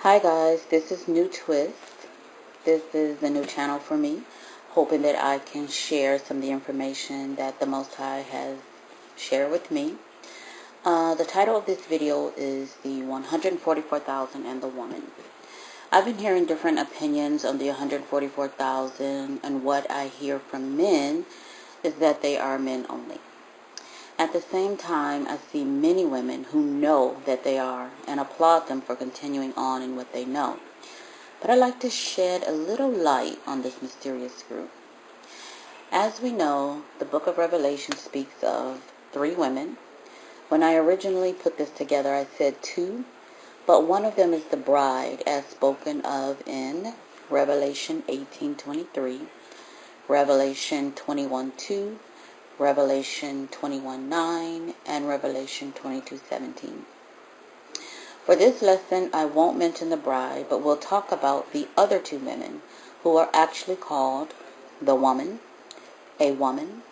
Hi guys, this is New Twist. This is the new channel for me, hoping that I can share some of the information that the Most High has shared with me. The title of this video is the 144,000 and the woman. I've been hearing different opinions on the 144,000, and what I hear from men is that they are men only. At the same time, I see many women who know that they are and applaud them for continuing on in what they know. But I'd like to shed a little light on this mysterious group. As we know, the book of Revelation speaks of 3 women. When I originally put this together, I said 2, but one of them is the bride, as spoken of in Revelation 18:23, Revelation 21:2, Revelation 21:9, and Revelation 22:17. For this lesson, I won't mention the bride, but we'll talk about the other 2 women who are actually called the woman, a woman,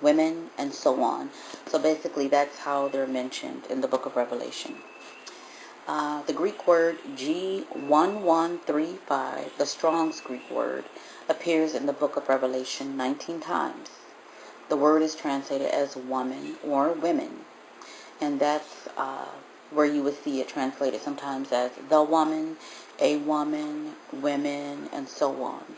women, and so on. So basically, that's how they're mentioned in the book of Revelation. The Greek word G1135, the Strong's Greek word, appears in the book of Revelation 19 times. The word is translated as woman or women, and that's where you would see it translated sometimes as the woman, a woman, women, and so on.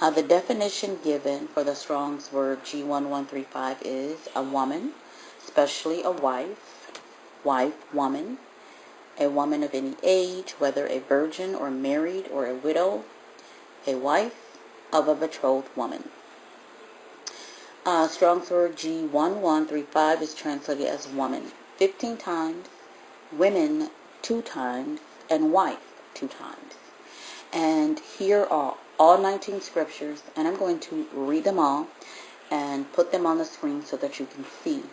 The definition given for the Strong's word G1135 is a woman, especially a wife, woman, a woman of any age, whether a virgin or married or a widow, a wife of a betrothed woman. Strong's word G1135 is translated as woman 15 times, women 2 times, and wife 2 times. And here are all 19 scriptures, and I'm going to read them all and put them on the screen so that you can see.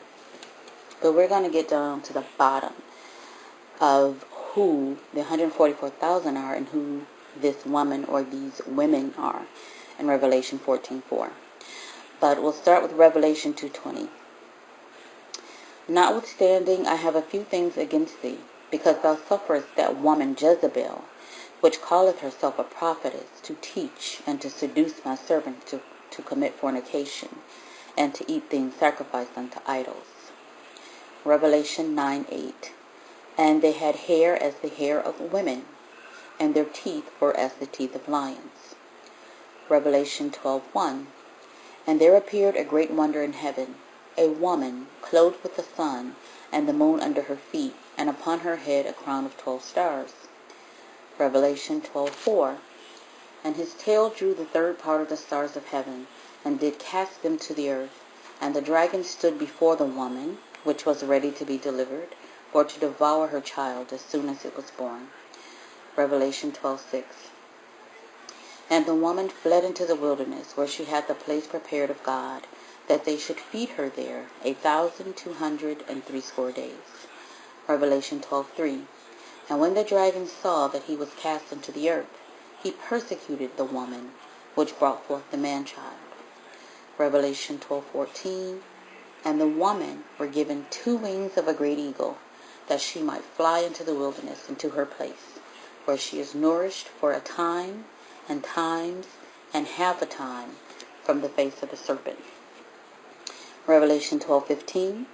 But we're going to get down to the bottom of who the 144,000 are and who this woman or these women are in Revelation 14:4. But we'll start with Revelation 2:20. Notwithstanding, I have a few things against thee, because thou sufferest that woman Jezebel, which calleth herself a prophetess, to teach and to seduce my servants to commit fornication, and to eat things sacrificed unto idols. Revelation 9:8. And they had hair as the hair of women, and their teeth were as the teeth of lions. Revelation 12:1. And there appeared a great wonder in heaven, a woman clothed with the sun, and the moon under her feet, and upon her head a crown of 12 stars. Revelation 12:4. And his tail drew the 3rd part of the stars of heaven, and did cast them to the earth. And the dragon stood before the woman, which was ready to be delivered, for to devour her child as soon as it was born. Revelation 12:6. And the woman fled into the wilderness, where she had the place prepared of God, that they should feed her there 1,260 days. Revelation 12:3. And when the dragon saw that he was cast into the earth, he persecuted the woman, which brought forth the man-child. Revelation 12:14. And the woman were given 2 wings of a great eagle, that she might fly into the wilderness, into her place, where she is nourished for a time, and times, and half a time, from the face of the serpent. Revelation 12:15.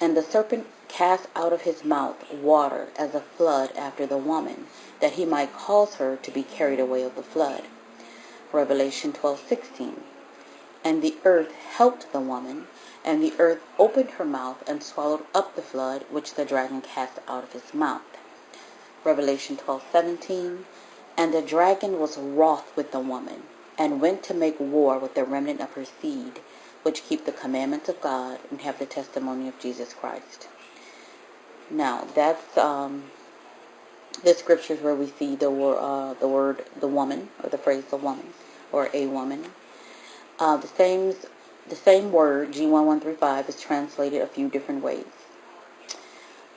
And the serpent cast out of his mouth water as a flood after the woman, that he might cause her to be carried away of the flood. Revelation 12:16. And the earth helped the woman, and the earth opened her mouth and swallowed up the flood which the dragon cast out of his mouth. Revelation 12:17. And the dragon was wroth with the woman, and went to make war with the remnant of her seed, which keep the commandments of God and have the testimony of Jesus Christ. Now, that's the scriptures where we see the word the woman, or the phrase the woman, or a woman. The same word, G1135, is translated a few different ways.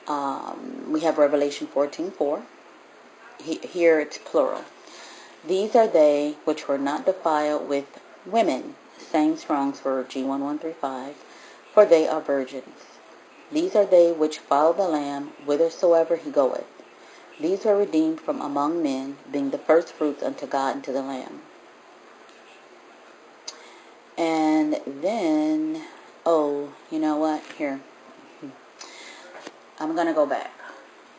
We have Revelation 14:4. Here it's plural. These are they which were not defiled with women, same Strong's word G1135, for they are virgins. These are they which follow the Lamb whithersoever he goeth. These were redeemed from among men, being the first fruits unto God and to the Lamb. And then, oh, you know what? Here. I'm going to go back.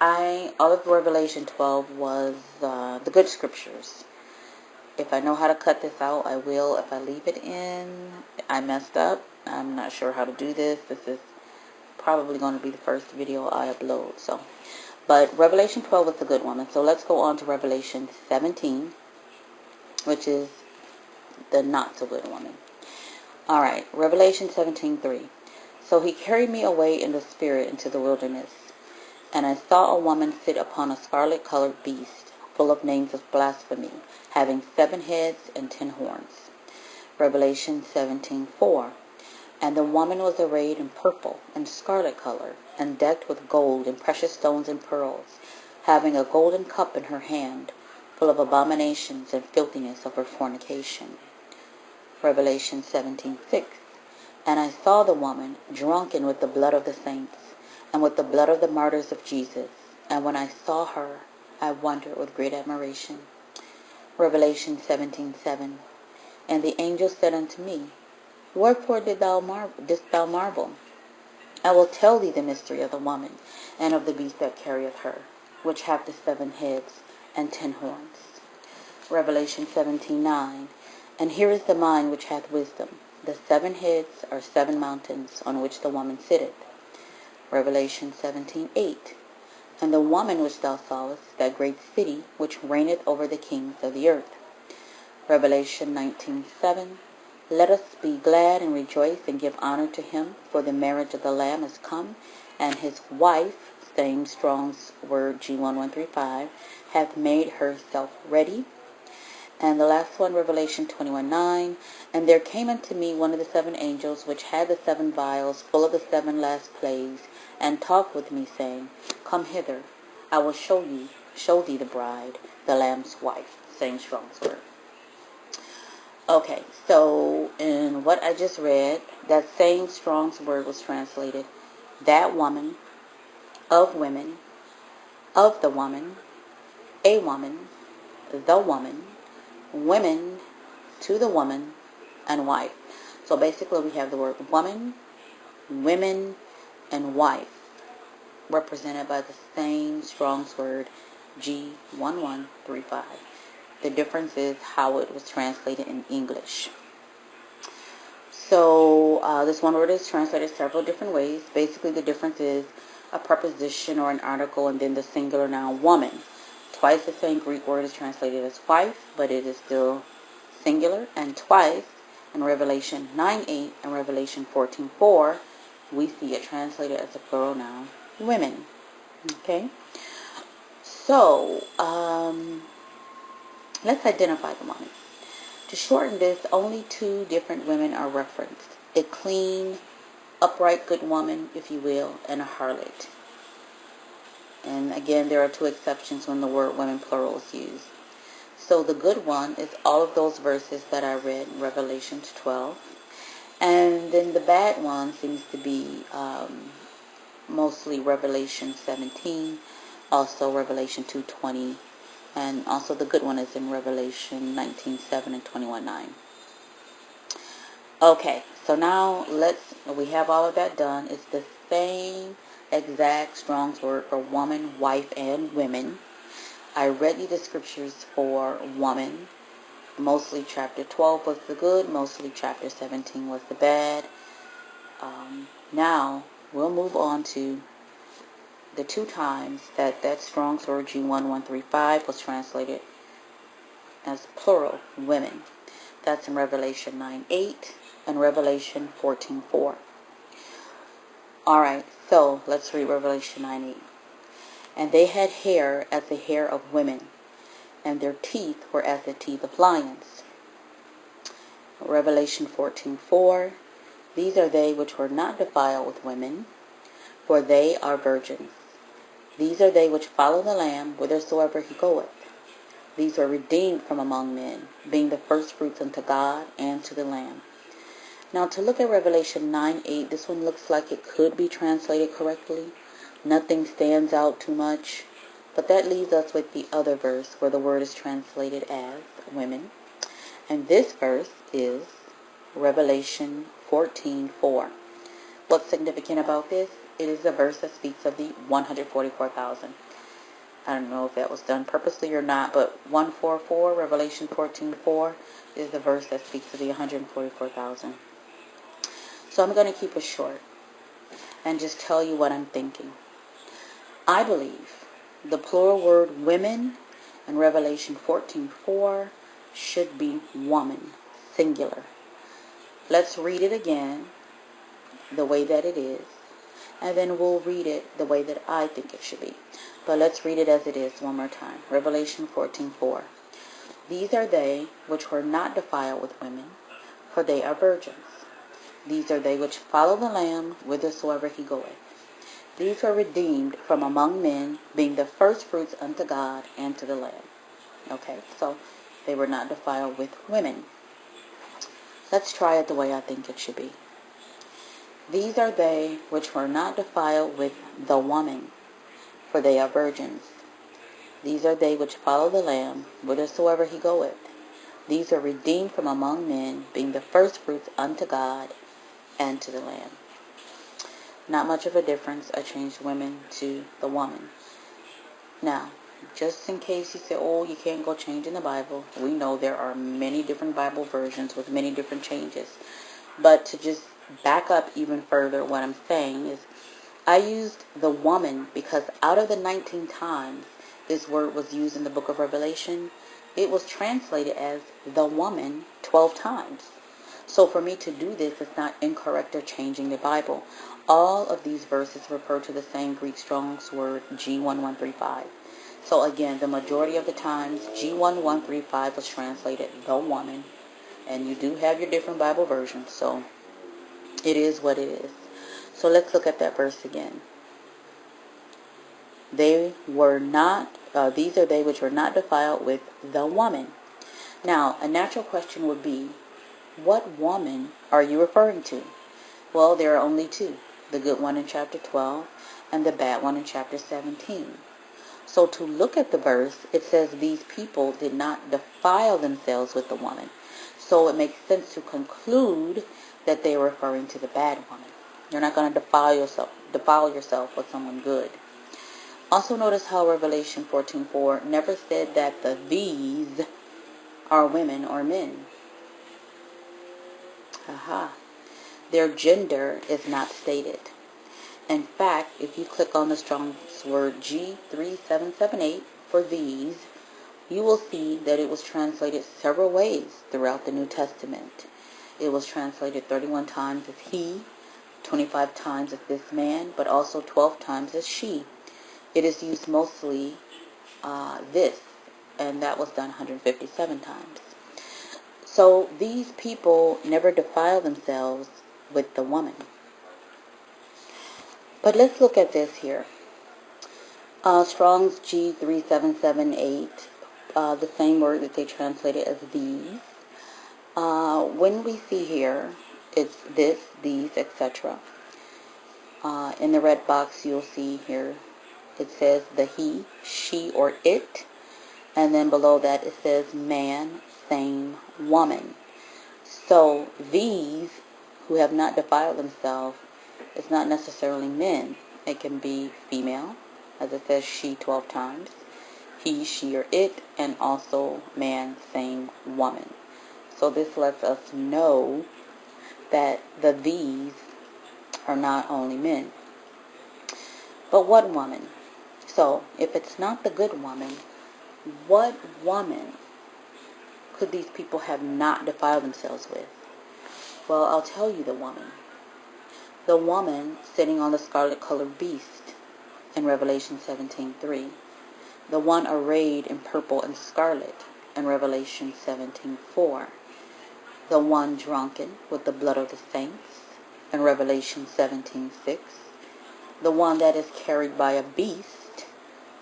All of Revelation 12 was the good scriptures. If I know how to cut this out, I will. If I leave it in, I messed up. I'm not sure how to do this. This is probably going to be the first video I upload. But Revelation 12 was the good one. And so let's go on to Revelation 17, which is the not so good woman. Alright, Revelation 17:3. So he carried me away in the spirit into the wilderness, and I saw a woman sit upon a scarlet-colored beast, full of names of blasphemy, having 7 heads and 10 horns. Revelation 17:4. And the woman was arrayed in purple and scarlet color, and decked with gold and precious stones and pearls, having a golden cup in her hand, full of abominations and filthiness of her fornication. Revelation 17:6. And I saw the woman drunken with the blood of the saints, and with the blood of the martyrs of Jesus. And when I saw her, I wondered with great admiration. Revelation 17:7. And the angel said unto me, Wherefore didst thou marvel? I will tell thee the mystery of the woman, and of the beast that carrieth her, which hath the 7 heads and 10 horns. Revelation 17:9. And here is the mind which hath wisdom. The 7 heads are 7 mountains on which the woman sitteth. Revelation 17:8. And the woman which thou sawest, that great city, which reigneth over the kings of the earth. Revelation 19:7. Let us be glad and rejoice and give honor to him, for the marriage of the Lamb is come, and his wife, same Strong's word G1135, hath made herself ready. And the last one, Revelation 21:9. And there came unto me one of the 7 angels, which had the 7 vials, full of the 7 last plagues, and talked with me, saying, Come hither, I will show thee the bride, the Lamb's wife. Same Strong's word. Okay, so in what I just read, that same Strong's word was translated, that woman, of women, of the woman, a woman, the woman, women, to the woman, and wife. So basically we have the word woman, women, and wife represented by the same Strong's word G1135. The difference is how it was translated in English. So this one word is translated several different ways. Basically the difference is a preposition or an article and then the singular noun woman. Twice the same Greek word is translated as wife, but it is still singular. And twice in Revelation 9:8 and Revelation 14:4, we see it translated as a plural noun, women. Okay? So, let's identify the woman. To shorten this, only 2 different women are referenced. A clean, upright, good woman, if you will, and a harlot. And again, there are 2 exceptions when the word women plural is used. So the good one is all of those verses that I read in Revelation 12. And then the bad one seems to be mostly Revelation 17, also Revelation 2:20, and also the good one is in Revelation 19:7 and 21:9. Okay, so now we have all of that done. It's the same exact Strong's word for woman, wife, and women. I read you the scriptures for woman. Mostly chapter 12 was the good, mostly chapter 17 was the bad. Now, we'll move on to the 2 times that Strong's word G1135 was translated as plural, women. That's in Revelation 9:8 and Revelation 14:4. Alright, so let's read Revelation 9:8. And they had hair as the hair of women, and their teeth were as the teeth of lions. Revelation 14:4. These are they which were not defiled with women, for they are virgins. These are they which follow the Lamb whithersoever he goeth. These were redeemed from among men, being the firstfruits unto God and to the Lamb. Now to look at Revelation 9:8, this one looks like it could be translated correctly. Nothing stands out too much. But that leaves us with the other verse where the word is translated as women. And this verse is Revelation 14:4. What's significant about this? It is a verse that speaks of the 144,000. I don't know if that was done purposely or not, but 144, Revelation 14:4, is the verse that speaks of the 144,000. So I'm going to keep it short and just tell you what I'm thinking. I believe the plural word women in Revelation 14:4 should be woman, singular. Let's read it again the way that it is, and then we'll read it the way that I think it should be. But let's read it as it is one more time. Revelation 14:4. These are they which were not defiled with women, for they are virgins. These are they which follow the Lamb whithersoever he goeth. These are redeemed from among men, being the firstfruits unto God and to the Lamb. Okay, so they were not defiled with women. Let's try it the way I think it should be. These are they which were not defiled with the woman, for they are virgins. These are they which follow the Lamb whithersoever he goeth. These are redeemed from among men, being the firstfruits unto God and to the Lamb. Not much of a difference. I changed women to the woman. Now, just in case you say, oh, you can't go change in the Bible, we know there are many different Bible versions with many different changes. But to just back up even further, what I'm saying is I used the woman because out of the 19 times this word was used in the book of Revelation, it was translated as the woman 12 times. So for me to do this, it's not incorrect or changing the Bible. All of these verses refer to the same Greek Strong's word, G1135. So again, the majority of the times, G1135 was translated the woman. And you do have your different Bible versions, so it is what it is. So let's look at that verse again. They were not, these are they which were not defiled with the woman. Now, a natural question would be, what woman are you referring to? Well, there are only two. The good one in chapter 12 and the bad one in chapter 17. So to look at the verse, it says these people did not defile themselves with the woman. So it makes sense to conclude that they are referring to the bad woman. You're not going to defile yourself with someone good. Also notice how Revelation 14:4 never said that the these are women or men. Aha. Their gender is not stated. In fact, if you click on the Strong's word G3778 for these, you will see that it was translated several ways throughout the New Testament. It was translated 31 times as he, 25 times as this man, but also 12 times as she. It is used mostly this, and that was done 157 times. So these people never defile themselves with the woman. But let's look at this here. Strong's G3778, the same word that they translated as these. When we see here, it's this, these, etc. In the red box, you'll see here, it says the he, she, or it. And then below that, it says man, same, woman. So these who have not defiled themselves, it's not necessarily men. It can be female, as it says she 12 times, he, she, or it, and also man, same, woman. So this lets us know that the these are not only men. But what woman? So if it's not the good woman, what woman could these people have not defiled themselves with? Well, I'll tell you the woman. The woman sitting on the scarlet-colored beast in Revelation 17:3. The one arrayed in purple and scarlet in Revelation 17:4. The one drunken with the blood of the saints in Revelation 17:6. The one that is carried by a beast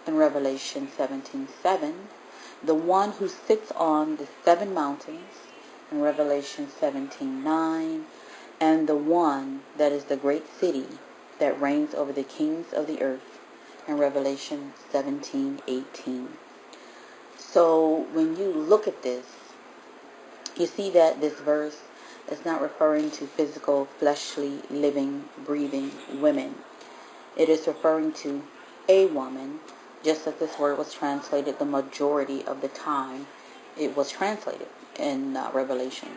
in Revelation 17:7. The one who sits on the 7 mountains in Revelation 17:9. And the one that is the great city that reigns over the kings of the earth and Revelation 17:18. So when you look at this, you see that this verse is not referring to physical, fleshly, living, breathing women. It is referring to a woman, just as this word was translated the majority of the time it was translated in Revelation.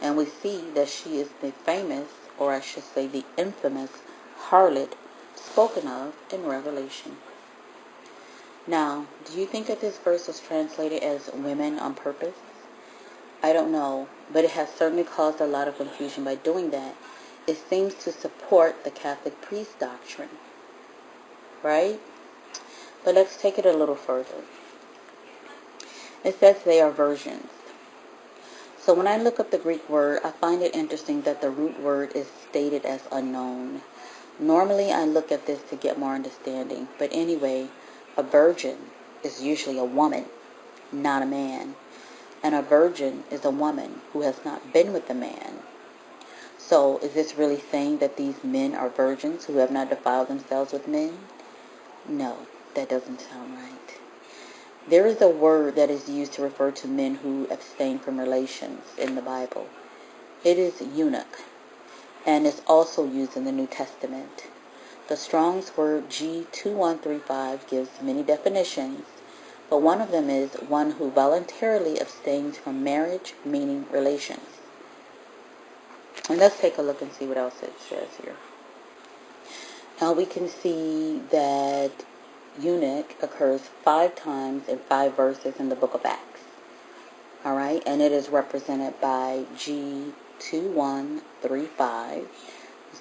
And we see that she is the famous, or I should say the infamous, harlot spoken of in Revelation. Now, do you think that this verse was translated as women on purpose? I don't know, but it has certainly caused a lot of confusion by doing that. It seems to support the Catholic priest doctrine, right? But let's take it a little further. It says they are virgins. So when I look up the Greek word, I find it interesting that the root word is stated as unknown. Normally I look at this to get more understanding, but anyway, a virgin is usually a woman, not a man. And a virgin is a woman who has not been with a man. So is this really saying that these men are virgins who have not defiled themselves with men? No, that doesn't sound right. There is a word that is used to refer to men who abstain from relations in the Bible. It is eunuch, and is also used in the New Testament. The Strong's word G2135 gives many definitions, but one of them is one who voluntarily abstains from marriage, meaning relations. And let's take a look and see what else it says here. Now we can see that eunuch occurs 5 times in 5 verses in the book of Acts. Alright, and it is represented by G2135. You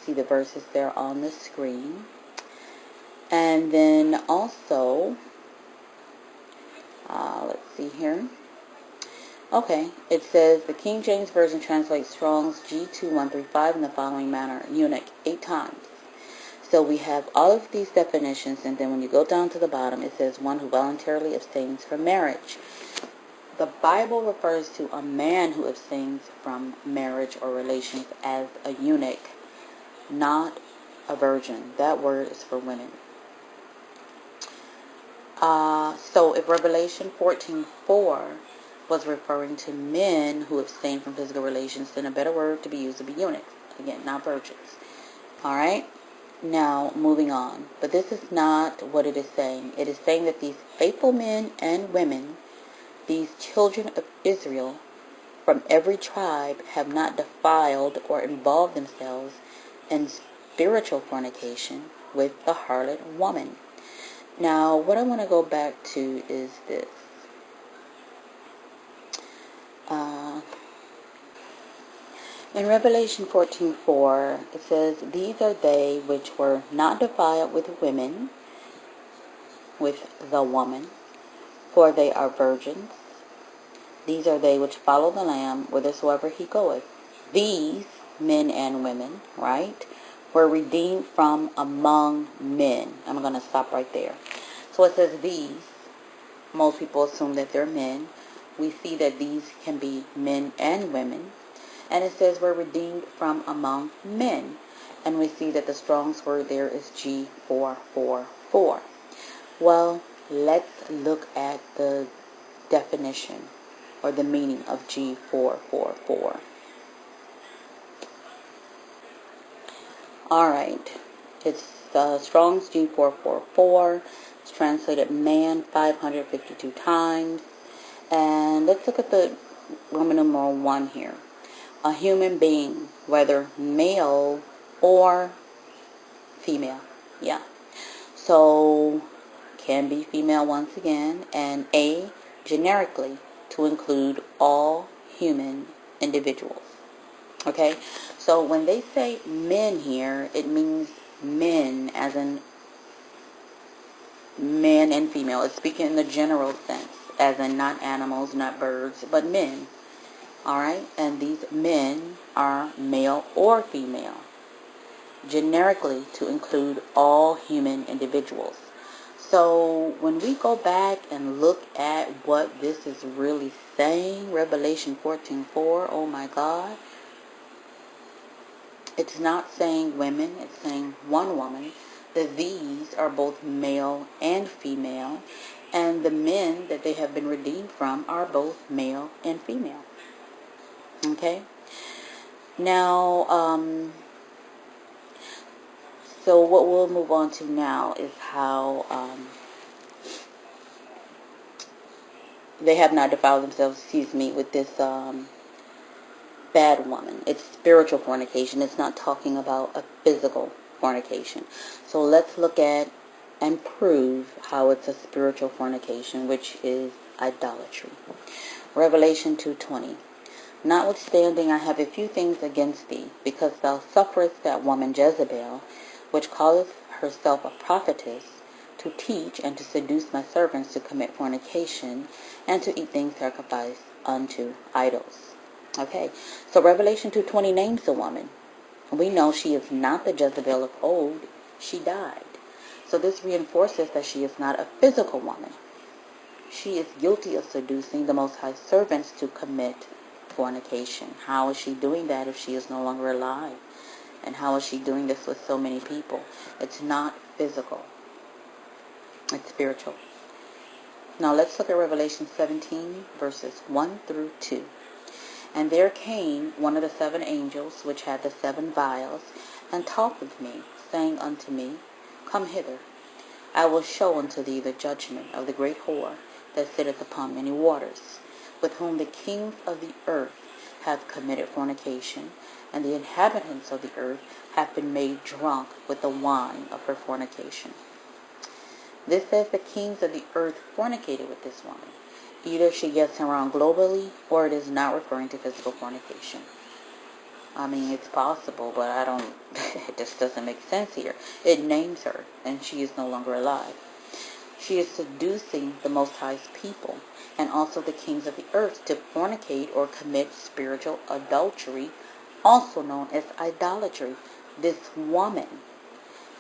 see the verses there on the screen. And then also, let's see here. Okay, it says the King James Version translates Strong's G2135 in the following manner: eunuch 8 times. So we have all of these definitions, and then when you go down to the bottom, it says one who voluntarily abstains from marriage. The Bible refers to a man who abstains from marriage or relations as a eunuch, not a virgin. That word is for women. So if Revelation 14:4 was referring to men who abstain from physical relations, then a better word to be used would be eunuchs. Again, not virgins. Alright? Now, moving on. But this is not what it is saying. It is saying that these faithful men and women, these children of Israel from every tribe, have not defiled or involved themselves in spiritual fornication with the harlot woman. Now, what I want to go back to is this. In Revelation 14:4, it says, "These are they which were not defiled with women, with the woman, for they are virgins. These are they which follow the Lamb whithersoever he goeth." These men and women, right, were redeemed from among men. I'm going to stop right there. So it says these. Most people assume that they're men. We see that these can be men and women. And it says we're redeemed from among men. And we see that the Strong's word there is G444. Well, let's look at the definition or the meaning of G444. Alright, it's Strong's G444. It's translated man 552 times. And let's look at the Roman numeral 1 here. A human being, whether male or female. Yeah. So, can be female once again. And A, generically, to include all human individuals. Okay? So, when they say men here, it means men as in man and female. It's speaking in the general sense, as in not animals, not birds, but men. Alright? And these men are male or female. Generically, to include all human individuals. So, when we go back and look at what this is really saying, Revelation 14:4, oh my God, it's not saying women, it's saying one woman, The these are both male and female, and the men that they have been redeemed from are both male and female. Okay? Now, so what we'll move on to now is how they have not defiled themselves, with this bad woman. It's spiritual fornication. It's not talking about a physical fornication. So let's look at and prove how it's a spiritual fornication, which is idolatry. Revelation 2:20. Notwithstanding, I have a few things against thee, because thou sufferest that woman Jezebel, which calleth herself a prophetess, to teach and to seduce my servants to commit fornication, and to eat things sacrificed unto idols. Okay, so Revelation 2:20 names the woman. We know she is not the Jezebel of old. She died. So this reinforces that she is not a physical woman. She is guilty of seducing the Most High servants to commit fornication. How is she doing that if she is no longer alive? And how is she doing this with so many people? It's not physical. It's spiritual. Now let's look at Revelation 17, verses 1 through 2. And there came one of the seven angels, which had the seven vials, and talked with me, saying unto me, Come hither, I will show unto thee the judgment of the great whore that sitteth upon many waters, with whom the kings of the earth have committed fornication, and the inhabitants of the earth have been made drunk with the wine of her fornication. This says the kings of the earth fornicated with this woman. Either she gets around globally, or it is not referring to physical fornication. I mean, it's possible, but it just doesn't make sense here. It names her, and she is no longer alive. She is seducing the Most High's people, and also the kings of the earth, to fornicate or commit spiritual adultery, also known as idolatry. This woman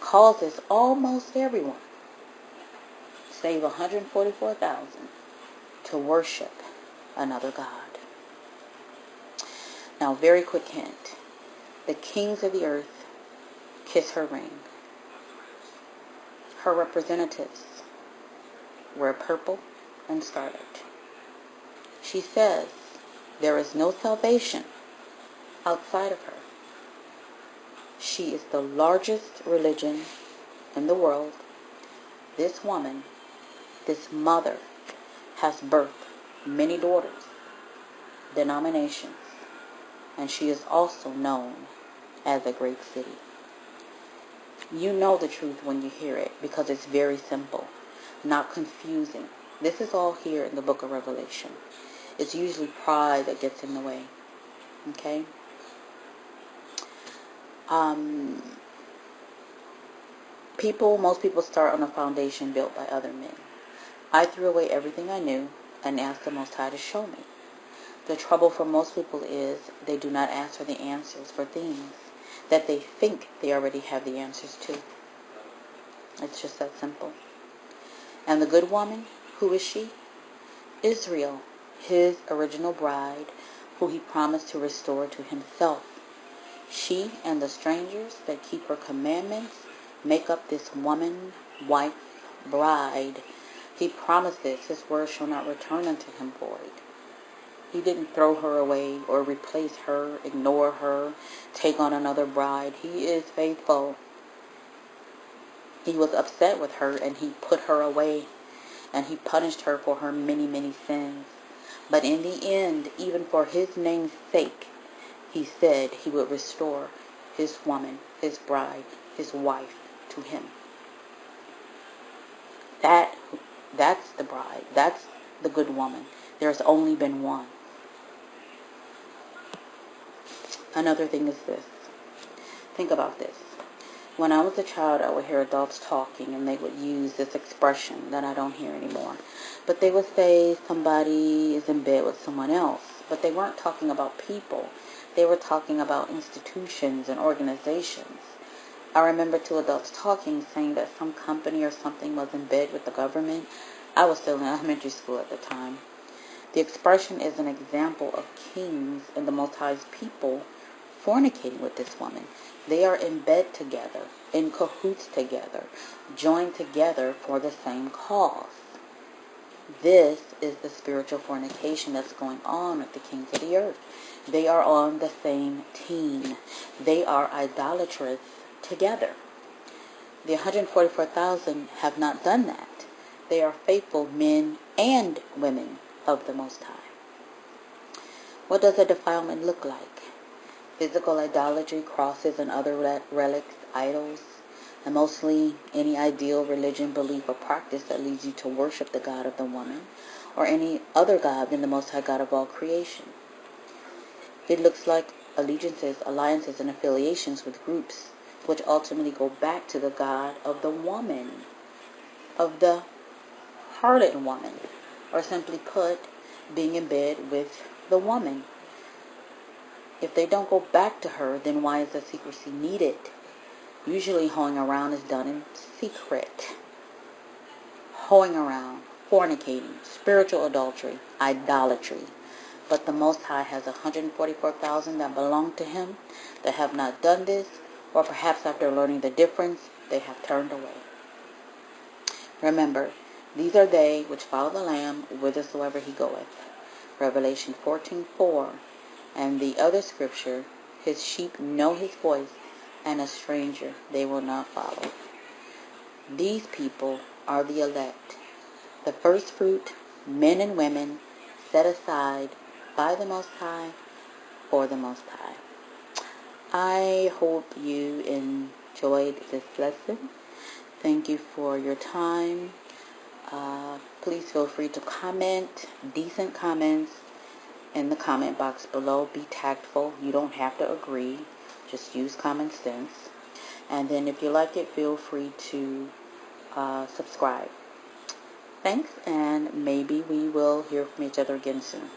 causes almost everyone, save 144,000, to worship another god. Now, very quick hint. The kings of the earth kiss her ring. Her representatives wear purple and scarlet. She says there is no salvation outside of her. She is the largest religion in the world. This woman, this mother, has birthed many daughters, denominations, and she is also known as a great city. You know the truth when you hear it, because it's very simple, not confusing. This is all here in the book of Revelation. It's usually pride that gets in the way. Okay? Most people start on a foundation built by other men. I threw away everything I knew and asked the Most High to show me. The trouble for most people is they do not ask for the answers for things that they think they already have the answers to. It's just that simple. And the good woman, who is she? Israel, his original bride, who he promised to restore to himself. She and the strangers that keep her commandments make up this woman, wife, bride. He promises his word shall not return unto him void. He didn't throw her away or replace her, ignore her, take on another bride. He is faithful. He was upset with her, and he put her away, and he punished her for her many, many sins. But in the end, even for his name's sake, he said he would restore his woman, his bride, his wife to him. That's the bride. That's the good woman. There's only been one. Another thing is this. Think about this. When I was a child, I would hear adults talking, and they would use this expression that I don't hear anymore. But they would say somebody is in bed with someone else. But they weren't talking about people. They were talking about institutions and organizations. I remember two adults talking, saying that some company or something was in bed with the government. I was still in elementary school at the time. The expression is an example of kings and the Most High's people fornicating with this woman. They are in bed together in cahoots together, joined together for the same cause. This is the spiritual fornication that's going on with the kings of the earth. They are on the same team. They are idolatrous together. The 144,000 have not done that. They are faithful men and women of the Most High. What does a defilement look like? Physical idolatry, crosses, and other relics, idols, and mostly any ideal religion, belief, or practice that leads you to worship the God of the woman or any other God than the Most High God of all creation. It looks like allegiances, alliances, and affiliations with groups which ultimately go back to the God of the woman, of the harlot woman, or simply put, being in bed with the woman. If they don't go back to her, then why is the secrecy needed? Usually hoeing around is done in secret. Hoeing around, fornicating, spiritual adultery, idolatry. But the Most High has 144,000 that belong to Him that have not done this, or perhaps after learning the difference, they have turned away. Remember, these are they which follow the Lamb whithersoever He goeth. Revelation 14:4. And the other scripture, His sheep know His voice, and a stranger they will not follow. These people are the elect, the first fruit, men and women, set aside by the Most High, for the Most High. I hope you enjoyed this lesson. Thank you for your time. Please feel free to comment, decent comments, in the comment box below. Be tactful. You don't have to agree. Just use common sense. And then if you like it, feel free to subscribe. Thanks, and maybe we will hear from each other again soon.